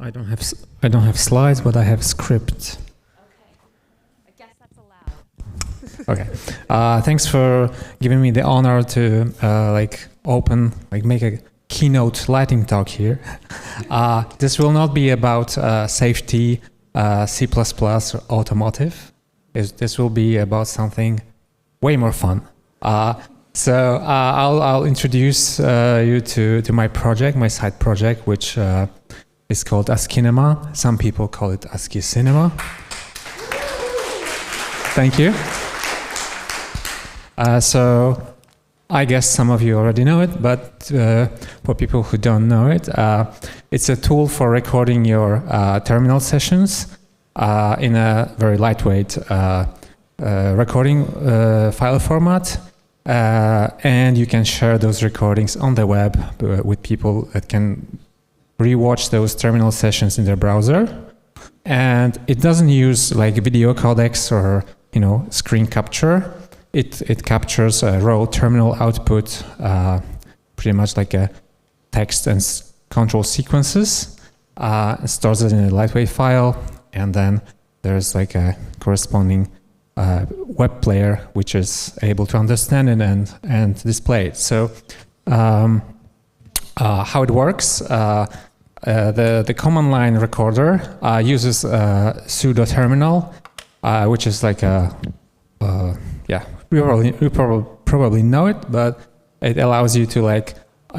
I don't have slides, but I have script. Okay, I guess that's allowed. Okay. Thanks for giving me the honor to make a keynote lightning talk here. This will not be about safety, C++, or automotive. This will be about something way more fun. So I'll introduce you to my project, my side project, which is called Askinema. Some people call it ASCII Cinema. Thank you. So I guess some of you already know it, but for people who don't know it, it's a tool for recording your terminal sessions in a very lightweight recording file format. And you can share those recordings on the web with people that can rewatch those terminal sessions in their browser. And it doesn't use like video codecs or screen capture. It captures a raw terminal output, pretty much like a text and control sequences, stores it in a lightweight file, and then there's like a corresponding web player which is able to understand it and display it. So how it works, the command line recorder uses a pseudo terminal, which is like you probably know it, but it allows you to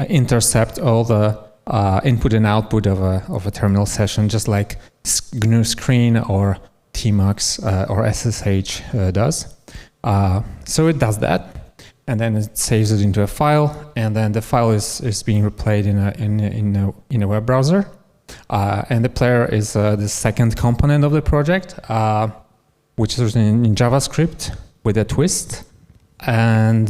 intercept all the input and output of a terminal session, just like GNU Screen or Tmux or SSH does. So it does that, and then it saves it into a file, and then the file is being replayed in a web browser. And the player is the second component of the project, which is written in JavaScript with a twist. And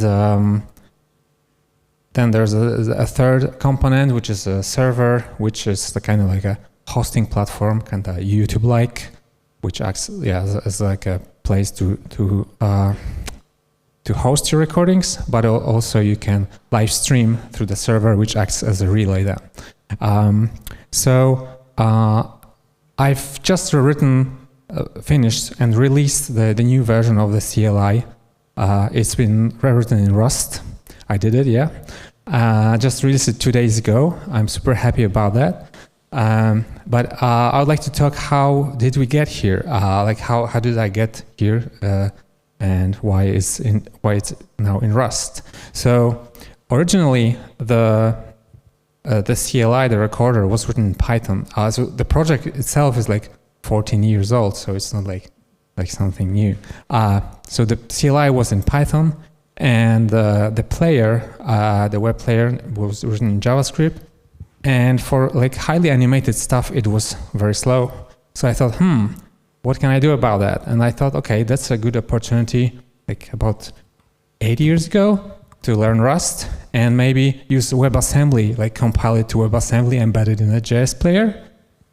then there's a third component, which is a server, which is the kind of like a hosting platform, kind of YouTube-like, which acts as like a place to host your recordings, but also you can live stream through the server, which acts as a relay then. So I've just finished and released the new version of the CLI. It's been rewritten in Rust. I did it, yeah. Just released it 2 days ago. I'm super happy about that. But I would like to talk, how did we get here? How did I get here, and why it's now in Rust? So originally the CLI, the recorder, was written in Python. So the project itself is like 14 years old, so it's not like something new. So the CLI was in Python, and the player, the web player, was written in JavaScript. And for highly animated stuff, it was very slow. So I thought, what can I do about that? And I thought, okay, that's a good opportunity, about 8 years ago, to learn Rust and maybe use WebAssembly, compile it to WebAssembly, embed it in a JS player.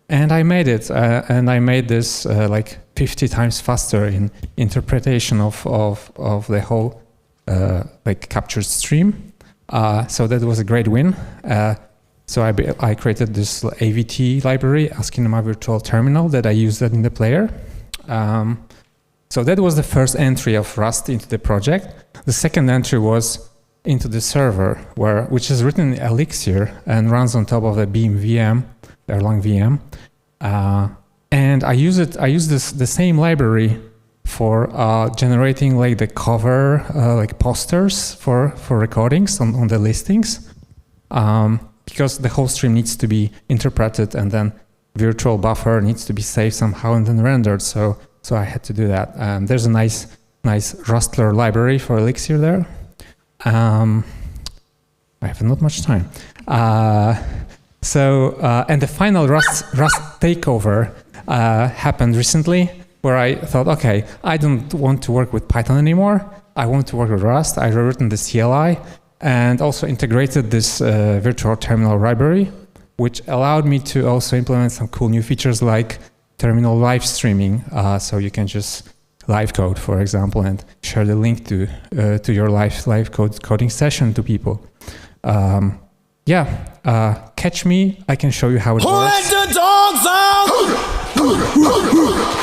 And I made it, and I made this 50 times faster in interpretation of the whole captured stream. So that was a great win. So I created this AVT library, Askinema Virtual Terminal, that I used in the player. So that was the first entry of Rust into the project. The second entry was into the server, which is written in Elixir and runs on top of the Beam VM, Erlang VM. And I use the same library for generating the cover, posters for recordings on the listings. Because the whole stream needs to be interpreted, and then virtual buffer needs to be saved somehow and then rendered. So I had to do that. There's a nice Rustler library for Elixir there. I have not much time. And the final Rust takeover happened recently, where I thought, okay, I don't want to work with Python anymore. I want to work with Rust. I rewritten the CLI and also integrated this virtual terminal library, which allowed me to also implement some cool new features like terminal live streaming. So you can just live code, for example, and share the link to your live coding session to people. Can catch me, I can show you how it Who let works. the dogs out?